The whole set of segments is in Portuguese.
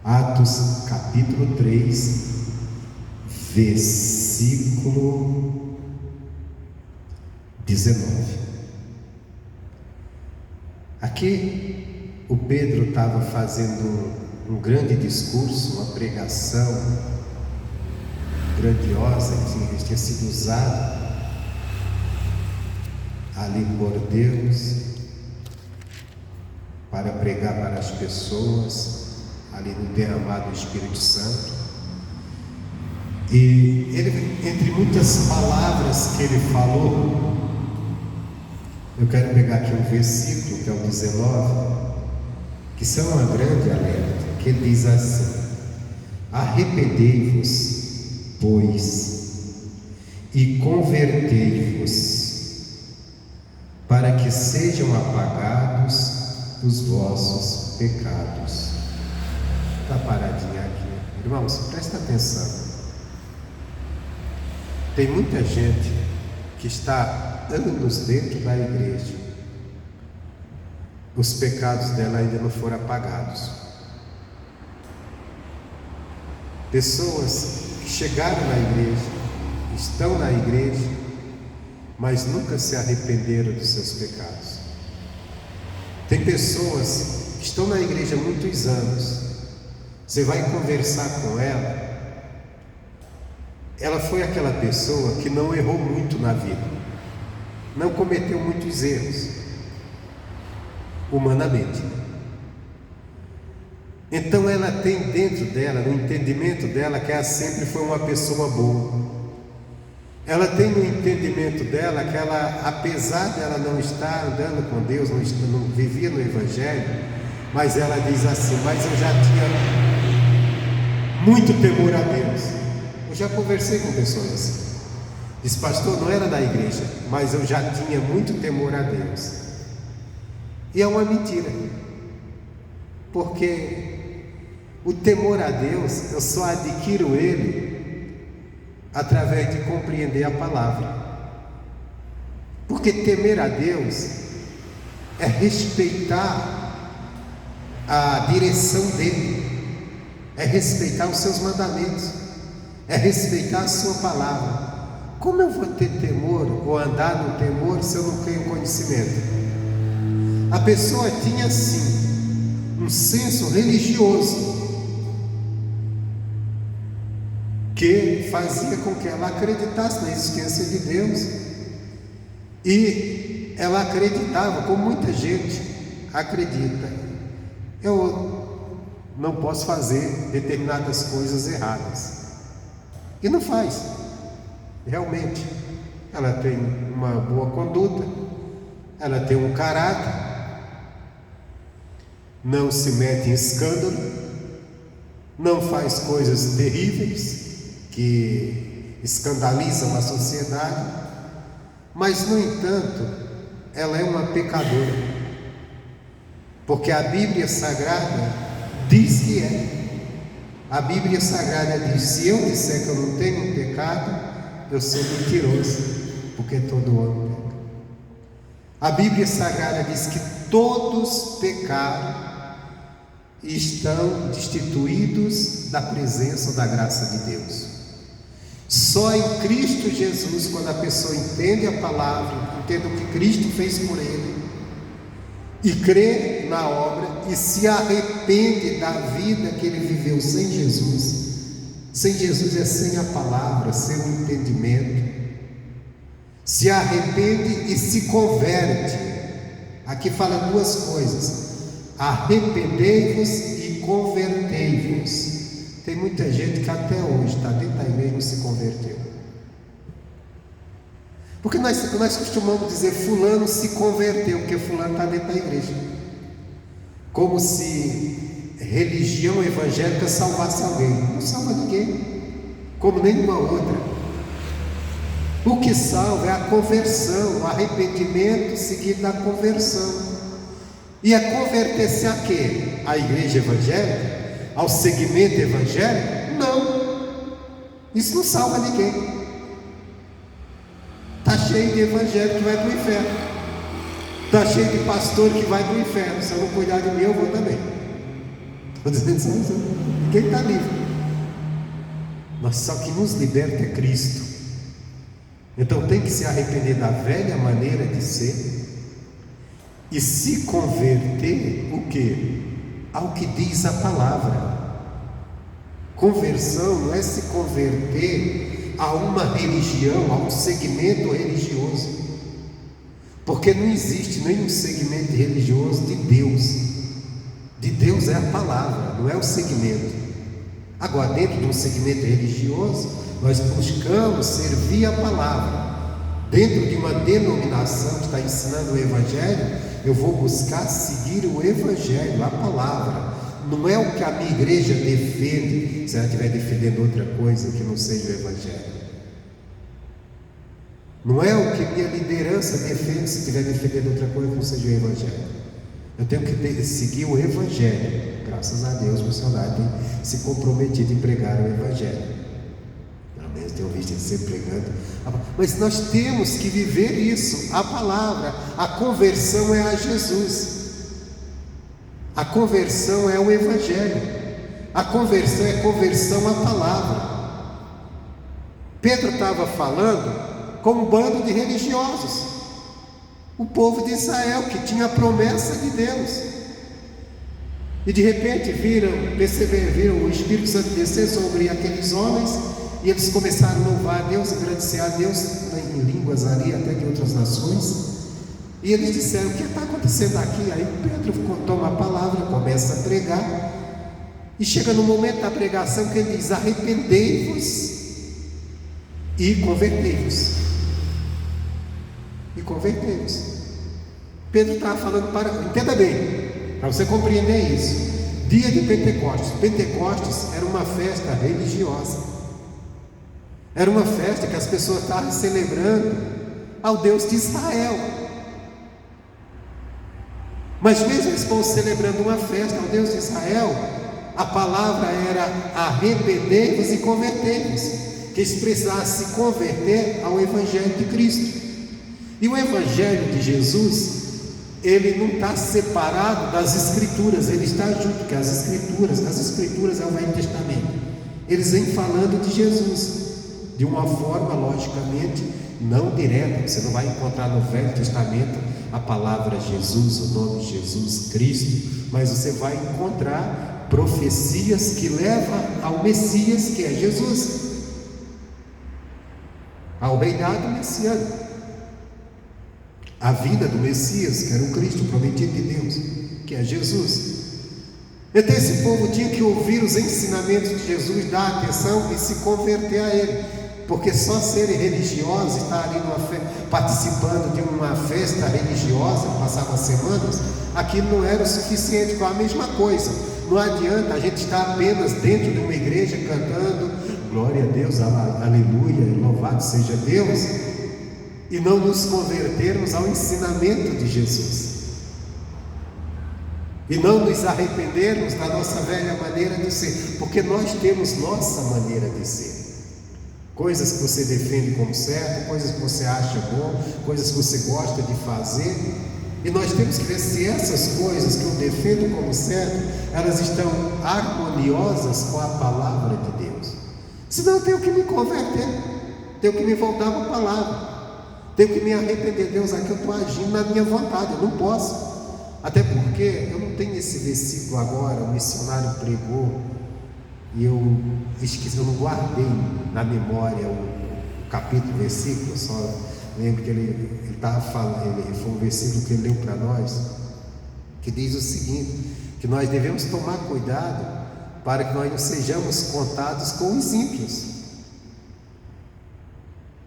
Atos capítulo 3, versículo 19. Aqui o Pedro estava fazendo um grande discurso, uma pregação grandiosa que tinha sido usada ali por Deus para pregar para as pessoas ali no derramado do Espírito Santo. E ele, entre muitas palavras que ele falou, eu quero pegar aqui um versículo que é o 19, que são uma grande alerta, que ele diz assim: arrependei-vos, pois, e convertei-vos, para que sejam apagados os vossos pecados. Está paradinha aqui, irmãos, presta atenção. Tem muita gente que está anos dentro da igreja, os pecados dela ainda não foram apagados. Pessoas que chegaram na igreja, estão na igreja, mas nunca se arrependeram dos seus pecados. Tem pessoas que estão na igreja há muitos anos, você vai conversar com ela, ela foi aquela pessoa que não errou muito na vida, não cometeu muitos erros, humanamente. Então ela tem dentro dela, no entendimento dela, que ela sempre foi uma pessoa boa. Ela tem no entendimento dela que ela, apesar de ela não estar andando com Deus, não vivia no Evangelho, mas ela diz assim: mas eu já tinha muito temor a Deus. Eu já conversei com pessoas assim. Diz: pastor, não era da igreja, mas eu já tinha muito temor a Deus. E é uma mentira, porque o temor a Deus eu só adquiro ele através de compreender a palavra. Porque temer a Deus é respeitar a direção dele, é respeitar os seus mandamentos, é respeitar a sua palavra. Como eu vou ter temor ou andar no temor se eu não tenho conhecimento? A pessoa tinha sim um senso religioso que fazia com que ela acreditasse na existência de Deus, e ela acreditava, como muita gente acredita: eu não posso fazer determinadas coisas erradas, e não faz. Realmente ela tem uma boa conduta, ela tem um caráter, não se mete em escândalo, não faz coisas terríveis que escandalizam a sociedade, mas no entanto ela é uma pecadora, porque a Bíblia Sagrada diz que é. A Bíblia Sagrada diz: se eu disser que eu não tenho pecado, eu sou mentiroso, porque todo homem peca. A Bíblia Sagrada diz que todos pecaram e estão destituídos da presença ou da graça de Deus. Só em Cristo Jesus, quando a pessoa entende a palavra, entende o que Cristo fez por ele, e crê na obra, e se arrepende da vida que ele viveu sem Jesus. Sem Jesus é sem a palavra, sem o entendimento. Se arrepende e se converte. Aqui fala duas coisas: arrependei-vos e convertei-vos. Tem muita gente que até hoje está dentro da igreja e não se converteu. Porque nós costumamos dizer: fulano se converteu, porque fulano está dentro da igreja, como se religião evangélica salvasse alguém. Não salva ninguém, como nenhuma outra. O que salva é a conversão, o arrependimento seguido da conversão. E é converter-se a quê? A igreja evangélica? Ao segmento evangélico? Não, isso não salva ninguém. Está cheio de evangélico que vai para o inferno, está cheio de pastor que vai para o inferno. Se eu não cuidar de mim, eu vou também. Estou dizendo só, ninguém está livre. Mas só que nos liberta é Cristo. Então tem que se arrepender da velha maneira de ser e se converter o quê? Ao que diz a palavra. Conversão não é se converter a uma religião, a um segmento religioso, porque não existe nenhum segmento religioso de Deus. De Deus é a palavra, não é o segmento. Agora, dentro de um segmento religioso, nós buscamos servir a palavra. Dentro de uma denominação que está ensinando o Evangelho, eu vou buscar seguir o Evangelho, a palavra. Não é o que a minha igreja defende, se ela estiver defendendo outra coisa que não seja o Evangelho. Não é o que minha liderança defende, se estiver defendendo outra coisa que não seja o Evangelho. Eu tenho que seguir o Evangelho. Graças a Deus, o missionário tem se comprometido em pregar o Evangelho. Pelo menos tenho visto ele sempre pregando. Mas nós temos que viver isso, a palavra. A conversão é a Jesus. A conversão é o Evangelho. A conversão é conversão à palavra. Pedro estava falando com um bando de religiosos, o povo de Israel que tinha a promessa de Deus, e de repente viram o Espírito Santo descer sobre aqueles homens, e eles começaram a louvar a Deus, agradecer a Deus em línguas ali, até de outras nações. E eles disseram: o que está acontecendo aqui? Aí Pedro toma a palavra, começa a pregar, e chega no momento da pregação que ele diz: arrependei-vos e convertei-vos. E convertei-vos. Pedro estava falando entenda bem, para você compreender isso. Dia de Pentecostes. Pentecostes era uma festa religiosa. Era uma festa que as pessoas estavam celebrando ao Deus de Israel. Mas mesmo eles estão celebrando uma festa ao Deus de Israel, a palavra era arrependei-vos e convertei-vos, que eles precisavam se converter ao Evangelho de Cristo. E o Evangelho de Jesus, ele não está separado das Escrituras, ele está junto, porque as Escrituras é o Velho Testamento. Eles vêm falando de Jesus, de uma forma, logicamente, não direta. Você não vai encontrar no Velho Testamento a palavra Jesus, o nome Jesus Cristo, mas você vai encontrar profecias que levam ao Messias, que é Jesus, ao reinado messiânico, a vida do Messias, que era o Cristo prometido de Deus, que é Jesus. Então esse povo tinha que ouvir os ensinamentos de Jesus, dar atenção e se converter a Ele, porque só serem religiosos, estar ali participando de uma festa religiosa, passava semanas, aquilo não era o suficiente. Com a mesma coisa, não adianta a gente estar apenas dentro de uma igreja cantando glória a Deus, aleluia, louvado seja Deus, e não nos convertermos ao ensinamento de Jesus, e não nos arrependermos da nossa velha maneira de ser, porque nós temos nossa maneira de ser. Coisas que você defende como certo, coisas que você acha bom, coisas que você gosta de fazer, e nós temos que ver se essas coisas que eu defendo como certo, elas estão harmoniosas com a palavra de Deus. Senão eu tenho que me converter, tenho que me voltar para a palavra, tenho que me arrepender. Deus, aqui eu estou agindo na minha vontade, eu não posso, até porque eu não tenho esse versículo agora, o missionário pregou, e eu esqueci, eu não guardei na memória o capítulo, o versículo, eu só lembro que ele estava falando, foi um versículo que ele leu para nós, que diz o seguinte, que nós devemos tomar cuidado para que nós não sejamos contados com os ímpios.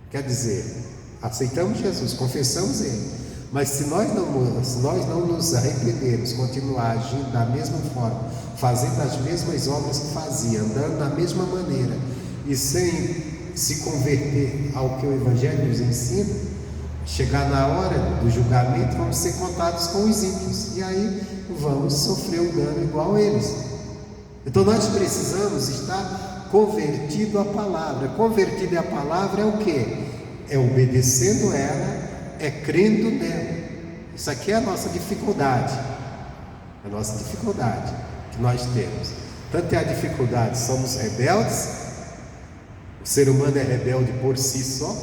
Quer dizer, aceitamos Jesus, confessamos Ele, mas se nós não nos arrependermos, continuar agindo da mesma forma, fazendo as mesmas obras que fazia, andando da mesma maneira, e sem se converter ao que o Evangelho nos ensina, chegar na hora do julgamento, vamos ser contados com os ímpios, e aí vamos sofrer um dano igual a eles. Então nós precisamos estar convertido à palavra. Convertido à palavra é o quê? É obedecendo ela, é crendo nela. Isso aqui é a nossa dificuldade. A nossa dificuldade. que nós temos. Tanto é a dificuldade, somos rebeldes, o ser humano é rebelde por si só,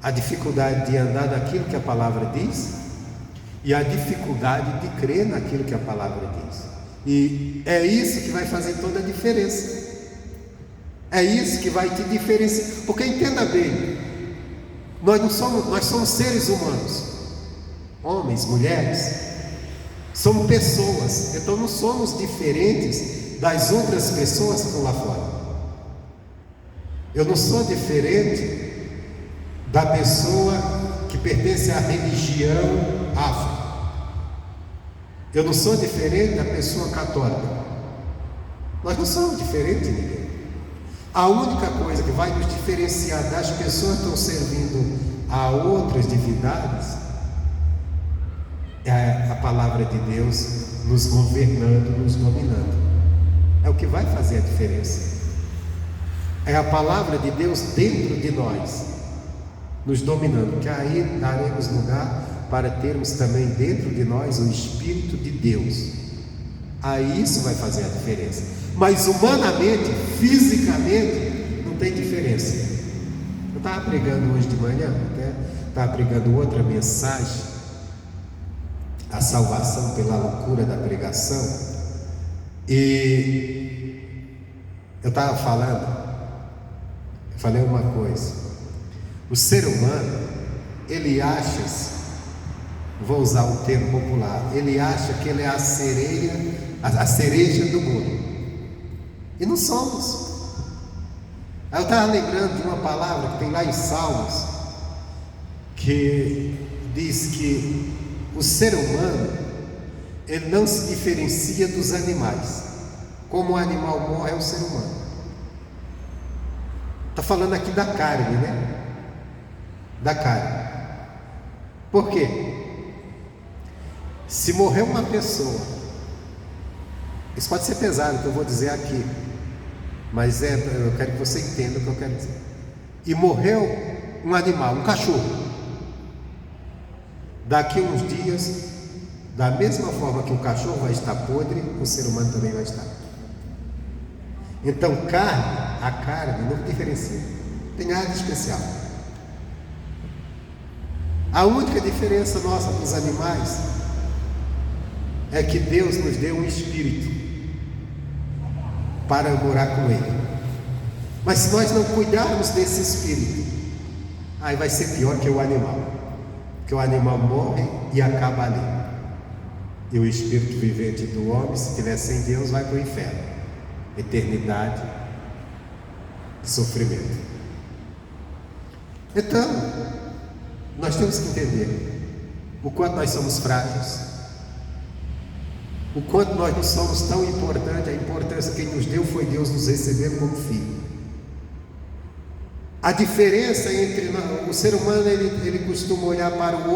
a dificuldade de andar naquilo que a palavra diz, e a dificuldade de crer naquilo que a palavra diz. E é isso que vai fazer toda a diferença. É isso que vai te diferenciar. Porque entenda bem, nós somos seres humanos, homens, mulheres, somos pessoas, então não somos diferentes das outras pessoas que estão lá fora. Eu não sou diferente da pessoa que pertence à religião afro. Eu não sou diferente da pessoa católica. Nós não somos diferentes de ninguém. A única coisa que vai nos diferenciar das pessoas que estão servindo a outras divindades é a palavra de Deus nos governando, nos dominando. É o que vai fazer a diferença. É a palavra de Deus dentro de nós, nos dominando, que aí daremos lugar para termos também dentro de nós o Espírito de Deus. Aí isso vai fazer a diferença. Mas humanamente, fisicamente, não tem diferença. Eu estava pregando hoje de manhã, estava pregando outra mensagem, a salvação pela loucura da pregação, e eu estava falei uma coisa: o ser humano, ele acha, vou usar um termo popular, ele acha que ele é a cereja do bolo, e não somos. Eu estava lembrando de uma palavra que tem lá em Salmos, que diz que o ser humano, ele não se diferencia dos animais. Como o animal morre, é o ser humano. Está falando aqui da carne, né? Da carne. Por quê? Se morrer uma pessoa, isso pode ser pesado, que eu vou dizer aqui, mas eu quero que você entenda o que eu quero dizer. E morreu um animal, um cachorro. Daqui uns dias, da mesma forma que o cachorro vai estar podre, o ser humano também vai estar. Então a carne não diferencia, não tem nada de especial. A única diferença nossa dos animais é que Deus nos deu um espírito para morar com Ele. Mas se nós não cuidarmos desse espírito, aí vai ser pior que o animal. Porque o animal morre e acaba ali. E o espírito vivente do homem, se estiver sem Deus, vai para o inferno. Eternidade de sofrimento. Então, nós temos que entender o quanto nós somos frágeis, o quanto nós não somos tão importantes. A importância que Ele nos deu foi Deus nos recebendo como filho. A diferença entre o ser humano, ele costuma olhar para o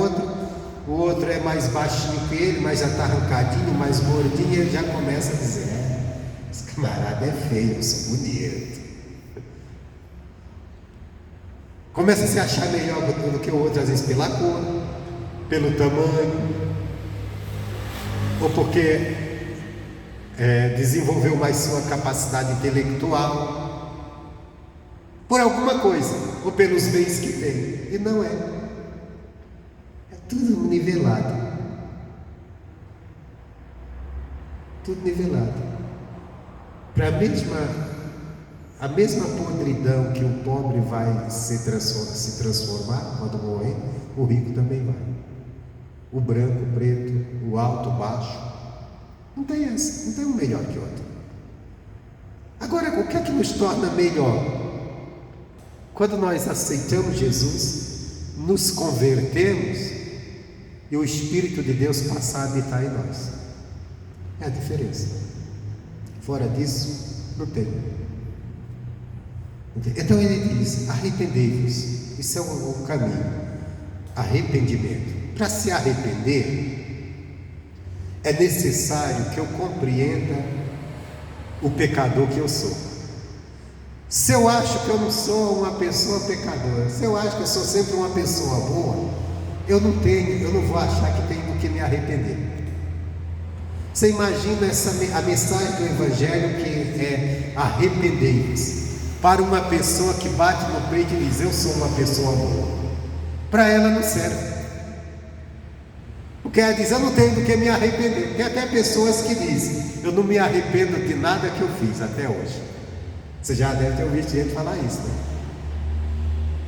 outro é mais baixinho que ele, mas já está arrancadinho, mais gordinho, e ele já começa a dizer: esse camarada é feio, eu sou bonito. Começa a se achar melhor do que o outro, às vezes pela cor, pelo tamanho, ou porque desenvolveu mais sua capacidade intelectual, por alguma coisa, ou pelos bens que tem. E não é. É tudo nivelado. Tudo nivelado. Para a mesma podridão que o pobre vai se transformar quando morrer, o rico também vai. O branco, o preto, o alto, o baixo. Não tem essa, não tem um melhor que outro. Agora, o que é que nos torna melhor? Quando nós aceitamos Jesus, nos convertemos e o Espírito de Deus passa a habitar em nós. É a diferença. Fora disso, não tem. Então ele diz: arrependei-vos. Isso é o caminho. Arrependimento. Para se arrepender, é necessário que eu compreenda o pecador que eu sou. Se eu acho que eu não sou uma pessoa pecadora, se eu acho que eu sou sempre uma pessoa boa, eu não vou achar que tenho do que me arrepender. Você imagina a mensagem do Evangelho que é arrependei-vos, para uma pessoa que bate no peito e diz: eu sou uma pessoa boa. Para ela não serve, porque ela diz: eu não tenho do que me arrepender. Tem até pessoas que dizem: eu não me arrependo de nada que eu fiz até hoje. Você já deve ter ouvido gente falar isso, né?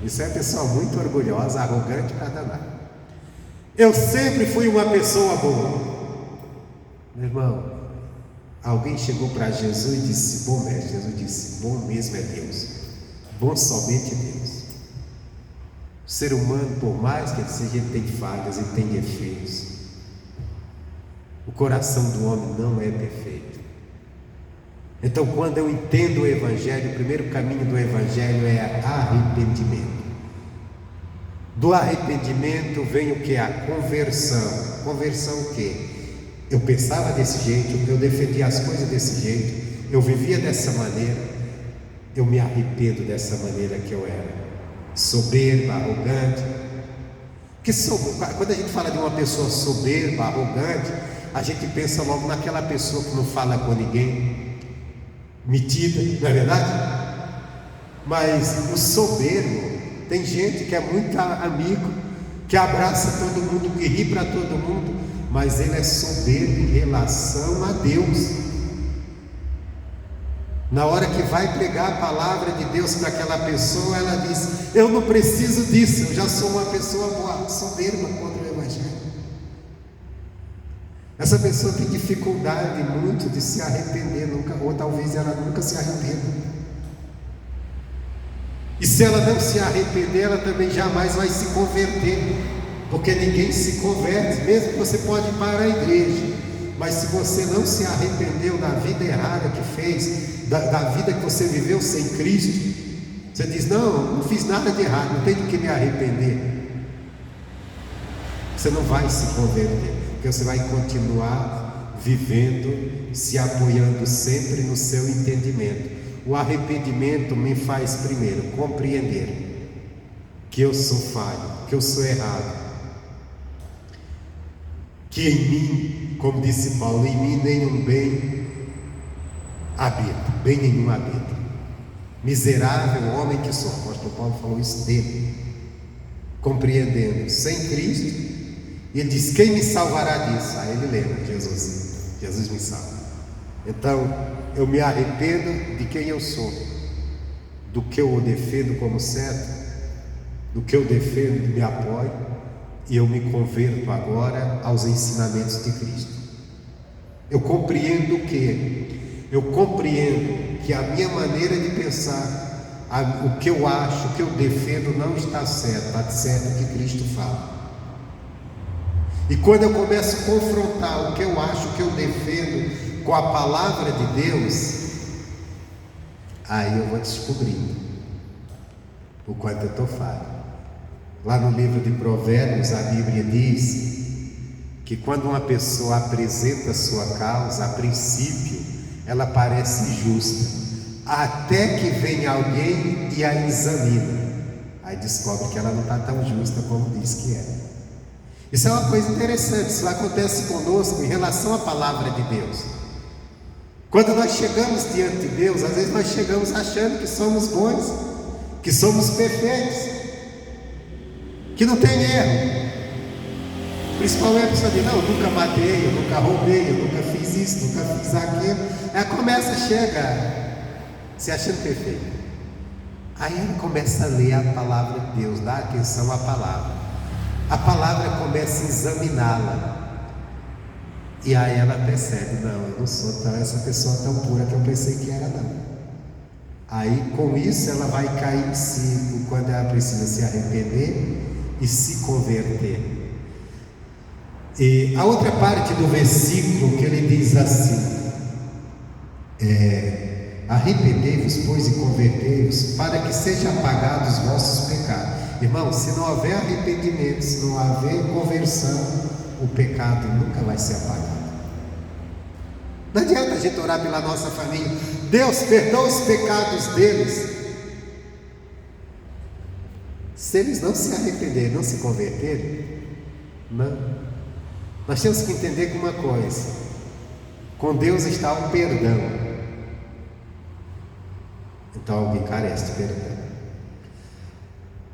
Isso é pessoa muito orgulhosa, arrogante para danar. Eu sempre fui uma pessoa boa. Meu irmão, alguém chegou para Jesus e disse: bom mestre. Jesus disse: bom mesmo é Deus, bom somente Deus. O ser humano, por mais que ele seja, ele tem falhas, ele tem defeitos. O coração do homem não é perfeito. Então, quando eu entendo o Evangelho, o primeiro caminho do Evangelho é arrependimento. Do arrependimento vem o que? A conversão. Conversão o quê? Eu pensava desse jeito, eu defendia as coisas desse jeito, eu vivia dessa maneira, eu me arrependo dessa maneira que eu era. Soberba, arrogante. Porque quando a gente fala de uma pessoa soberba, arrogante, a gente pensa logo naquela pessoa que não fala com ninguém, metida, não é verdade? Mas o soberbo, tem gente que é muito amigo, que abraça todo mundo, que ri para todo mundo, mas ele é soberbo em relação a Deus. Na hora que vai pregar a palavra de Deus para aquela pessoa, ela diz: eu não preciso disso, eu já sou uma pessoa boa. Soberba contra o Evangelho. Essa pessoa tem dificuldade muito de se arrepender, ou talvez ela nunca se arrependa. E se ela não se arrepender, ela também jamais vai se converter, porque ninguém se converte. Mesmo que você pode ir para a igreja, mas se você não se arrependeu da vida errada que fez, da vida que você viveu sem Cristo, você diz: não fiz nada de errado, não tenho de que me arrepender. Você não vai se converter, porque você vai continuar vivendo, se apoiando sempre no seu entendimento. O arrependimento me faz primeiro compreender que eu sou falho, que eu sou errado, que em mim, como disse Paulo, em mim nenhum bem habita, bem nenhum habita. Miserável homem que sou. O apóstolo Paulo falou isso dele, compreendendo, sem Cristo. E ele diz: quem me salvará disso? Aí ele lembra: Jesus me salva. Então eu me arrependo de quem eu sou, do que eu defendo como certo, do que eu defendo e me apoio, e eu me converto agora aos ensinamentos de Cristo. Eu compreendo o que? Eu compreendo que a minha maneira de pensar, o que eu acho, o que eu defendo não está certo, está certo o que Cristo fala. E quando eu começo a confrontar o que eu acho, o que eu defendo com a palavra de Deus, aí eu vou descobrindo o quanto eu estou falho. Lá no livro de Provérbios, a Bíblia diz que quando uma pessoa apresenta a sua causa, a princípio ela parece justa, até que vem alguém e a examina, aí descobre que ela não está tão justa como diz que é. Isso é uma coisa interessante, isso acontece conosco em relação à palavra de Deus. Quando nós chegamos diante de Deus, às vezes nós chegamos achando que somos bons, que somos perfeitos, que não tem erro. Principalmente a pessoa diz: não, eu nunca matei, eu nunca roubei, eu nunca fiz isso, nunca fiz aquilo. Ela começa, chega se achando perfeito. Aí ela começa a ler a palavra de Deus, dá atenção à palavra. A palavra começa a examiná-la. E aí ela percebe: não, eu não sou essa pessoa tão pura que eu pensei que era, não. Aí com isso ela vai cair em si, quando ela precisa se arrepender e se converter. E a outra parte do versículo que ele diz assim: arrependei-vos, pois, e convertei-vos, para que sejam apagados os vossos pecados. Irmão, se não houver arrependimento, se não houver conversão, o pecado nunca vai ser apagado. Não adianta a gente orar pela nossa família: Deus, perdoa os pecados deles. Se eles não se arrependerem, não se converterem, não. Nós temos que entender que uma coisa: Com Deus está o perdão. Então alguém carece de perdão.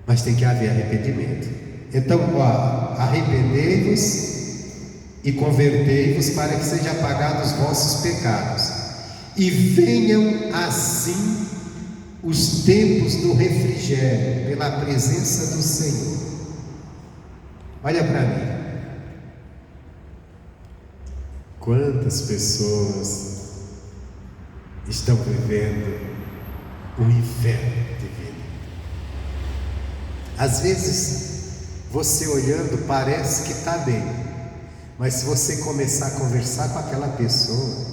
Mas tem que haver arrependimento. Então, arrependei-vos e convertei-vos para que sejam apagados os vossos pecados, e venham assim os tempos do refrigério, pela presença do Senhor. Olha para mim. Quantas pessoas estão vivendo um inferno de vida? Às vezes, você olhando parece que está bem, mas se você começar a conversar com aquela pessoa,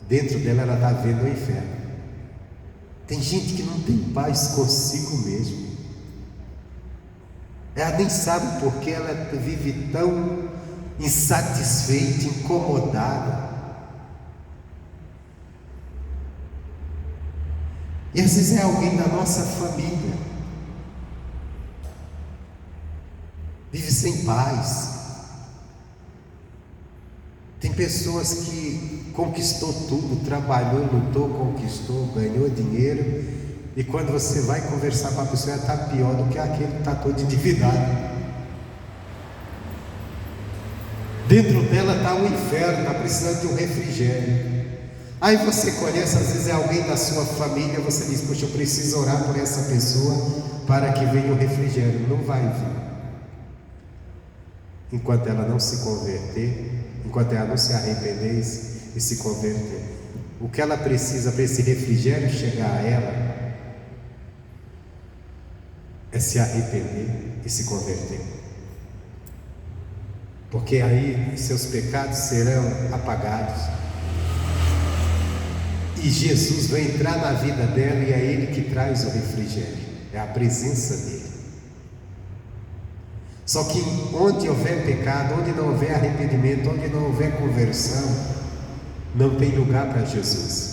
dentro dela ela está vendo o inferno. Tem gente que não tem paz consigo mesmo. Ela nem sabe por que ela vive tão insatisfeita, incomodada. E às vezes é alguém da nossa família. Vive sem paz. Tem pessoas que conquistou tudo, trabalhou, lutou, conquistou, ganhou dinheiro, e quando você vai conversar com a pessoa, ela está pior do que aquele que está todo endividado. Dentro dela está o inferno, está precisando de um refrigério. Aí você conhece, às vezes é alguém da sua família, você diz: poxa, eu preciso orar por essa pessoa para que venha o refrigério. Não vai vir enquanto ela não se converter, enquanto ela não se arrepender e se converter. O que ela precisa para esse refrigério chegar a ela é se arrepender e se converter, porque aí seus pecados serão apagados e Jesus vai entrar na vida dela, e é Ele que traz o refrigério, é a presença dele. Só que onde houver pecado, onde não houver arrependimento, onde não houver conversão, não tem lugar para Jesus.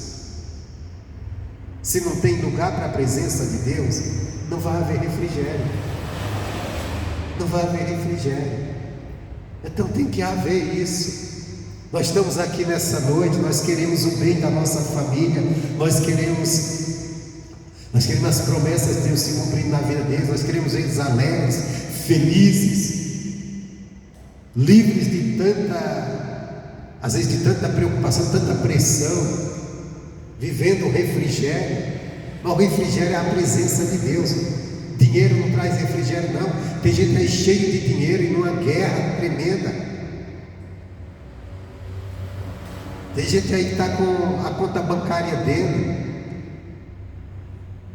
Se não tem lugar para a presença de Deus, não vai haver refrigério. Não vai haver refrigério. Então tem que haver isso. Nós estamos aqui nessa noite, nós queremos o bem da nossa família, nós queremos as promessas de Deus se cumprindo na vida deles, nós queremos eles alegres, felizes, livres de às vezes de tanta preocupação, tanta pressão, vivendo o refrigério. Mas o refrigério é a presença de Deus. Dinheiro não traz refrigério, não. Tem gente aí cheio de dinheiro e numa guerra tremenda. Tem gente aí que está com a conta bancária dele.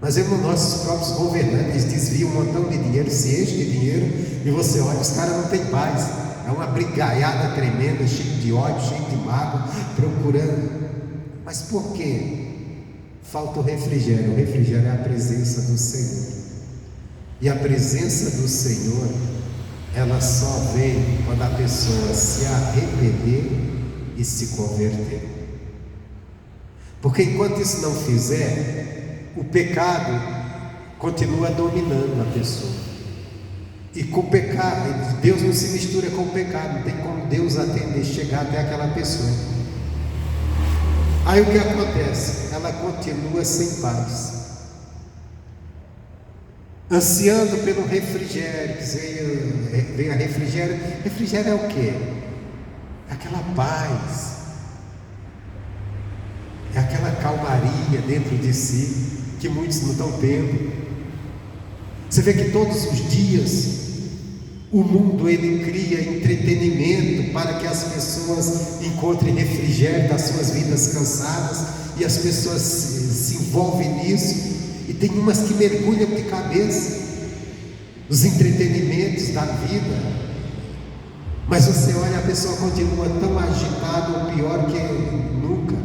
Nós vemos nossos próprios governantes, eles desviam um montão de dinheiro, se enchem de dinheiro, e você olha, os caras não têm paz. É uma brigaiada tremenda, cheio de ódio, cheio de mágoa, procurando. Mas por quê? Falta o refrigério. O refrigério é a presença do Senhor. E a presença do Senhor, ela só vem quando a pessoa se arrepender e se converter. Porque enquanto isso não fizer, o pecado continua dominando a pessoa. E com o pecado, Deus não se mistura com o pecado, não tem como Deus atender, chegar até aquela pessoa. Aí o que acontece? Ela continua sem paz, ansiando pelo refrigério. Vem a refrigério. Refrigério é o quê? É aquela paz, é aquela calmaria dentro de si, que muitos não estão tendo. Você vê que todos os dias o mundo ele cria entretenimento para que as pessoas encontrem refrigério das suas vidas cansadas, e as pessoas se envolvem nisso, e tem umas que mergulham de cabeça nos entretenimentos da vida. Mas você olha, a pessoa continua tão agitada, ou pior que nunca.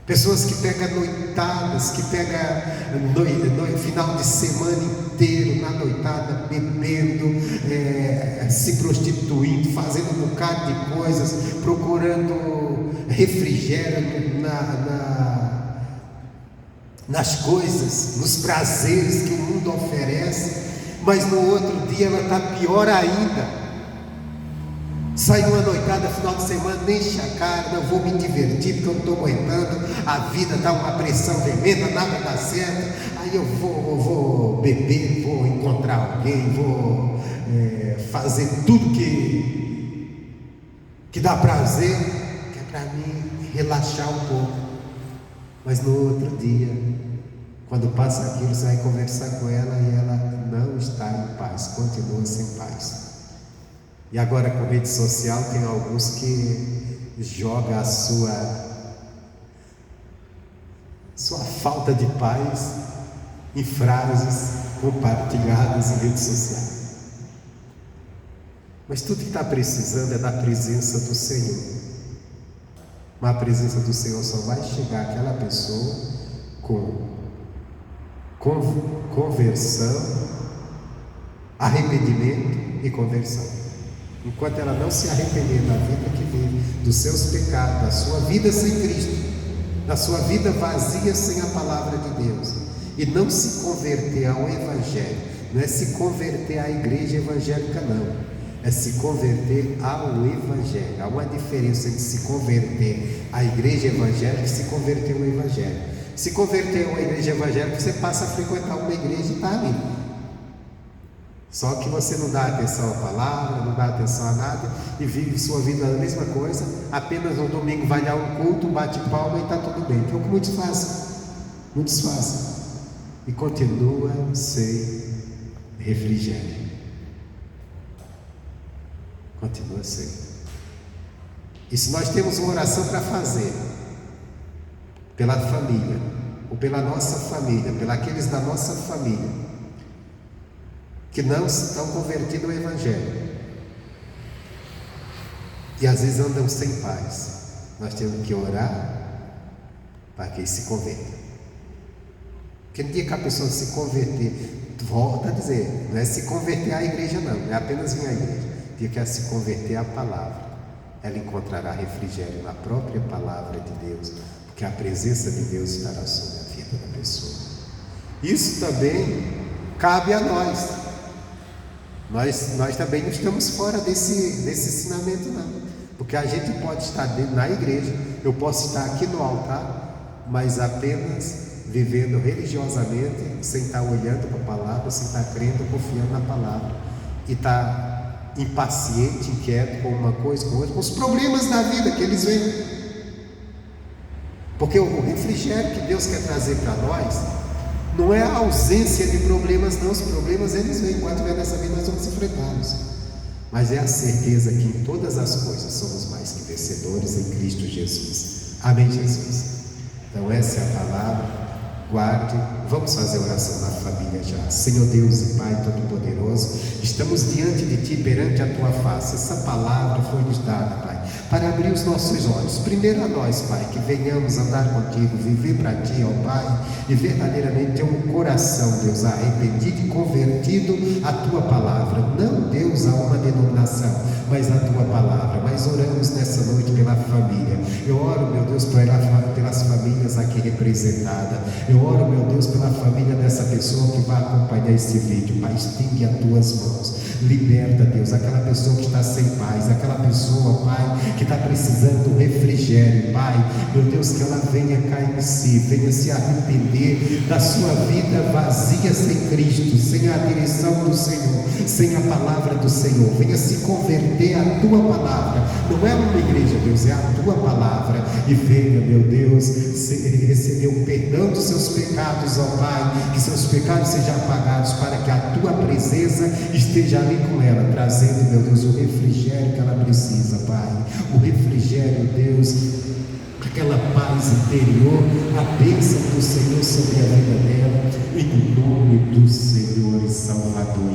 Pessoas que pegam noitadas, que pegam final de semana inteiro na noitada, bebendo, se prostituindo, fazendo um bocado de coisas, procurando refrigério nas coisas, nos prazeres que o mundo oferece, mas no outro dia ela está pior ainda. Saio uma noitada final de semana, enche a cara, não vou me divertir porque eu não estou aguentando, a vida dá uma pressão tremenda, nada dá certo. Aí eu vou beber, vou encontrar alguém, vou fazer tudo que dá prazer, que é para mim relaxar um pouco. Mas no outro dia, quando passa aquilo, você vai conversar com ela e ela não está em paz, continua sem paz. E agora com rede social tem alguns que jogam a sua falta de paz em frases compartilhadas em redes sociais. Mas tudo que está precisando é da presença do Senhor. Mas a presença do Senhor só vai chegar àquela pessoa com conversão, arrependimento e conversão. Enquanto ela não se arrepender da vida que vive, dos seus pecados, da sua vida sem Cristo, da sua vida vazia sem a palavra de Deus, e não se converter ao Evangelho, não é se converter à igreja evangélica, não, é se converter ao Evangelho. Há uma diferença entre se converter à igreja evangélica e se converter ao Evangelho. Se converter a uma igreja evangélica, você passa a frequentar uma igreja e está ali. Só que você não dá atenção à palavra, não dá atenção a nada e vive sua vida a mesma coisa, apenas no domingo vai dar um culto, bate palma e está tudo bem. Que é o que muitos fazem. E continua sem refrigério. Continua sem. E se nós temos uma oração para fazer pela família, ou pela nossa família, pelos da nossa família, que não estão convertidos ao Evangelho e às vezes andam sem paz, nós temos que orar para que eles se convertam. Porque no dia que a pessoa se converter, volta a dizer, não é se converter à igreja, não é apenas vir à igreja. No dia que ela se converter à palavra, ela encontrará refrigério na própria palavra de Deus, porque a presença de Deus estará sobre a vida da pessoa. Isso também cabe a nós. Nós também não estamos fora desse ensinamento, não, porque a gente pode estar na igreja, eu posso estar aqui no altar, mas apenas vivendo religiosamente, sem estar olhando para a palavra, sem estar crendo, confiando na palavra, e estar impaciente, inquieto com uma coisa, com outra, com os problemas da vida que eles veem. Porque o refrigério que Deus quer trazer para nós não é a ausência de problemas, não. Os problemas eles vêm, enquanto vier nessa vida nós vamos enfrentá-los, mas é a certeza que em todas as coisas somos mais que vencedores em Cristo Jesus. Amém, Jesus? Então essa é a palavra. Guarde, vamos fazer oração na família já. Senhor Deus e Pai Todo-Poderoso, estamos diante de Ti, perante a Tua face. Essa palavra foi nos dada, Pai, para abrir os nossos olhos, primeiro a nós, Pai, que venhamos andar contigo, viver para Ti, ó Pai, e verdadeiramente ter um coração, Deus, arrependido e convertido à Tua palavra, não, Deus, a uma denominação, mas a Tua palavra. Mas oramos nessa noite pela família. Eu oro, meu Deus, pelas famílias aqui representadas. Eu oro, meu Deus, pela família dessa pessoa que vai acompanhar esse vídeo. Pai, estende as Tuas mãos, liberta, Deus, aquela pessoa que está sem paz, aquela pessoa, Pai, que está precisando do refrigério, Pai, meu Deus, que ela venha cair em si, venha se arrepender da sua vida vazia sem Cristo, sem a direção do Senhor, sem a palavra do Senhor, venha se converter à Tua palavra. Não é uma igreja, Deus, é a Tua palavra, e venha, meu Deus, receber o perdão dos seus pecados, ó Pai, que seus pecados sejam apagados, para que a Tua presença esteja ali com ela, trazendo, meu Deus, o refrigério que ela precisa, Pai, o refrigério, Deus, aquela paz interior, a bênção do Senhor sobre a vida dela, em nome do Senhor e Salvador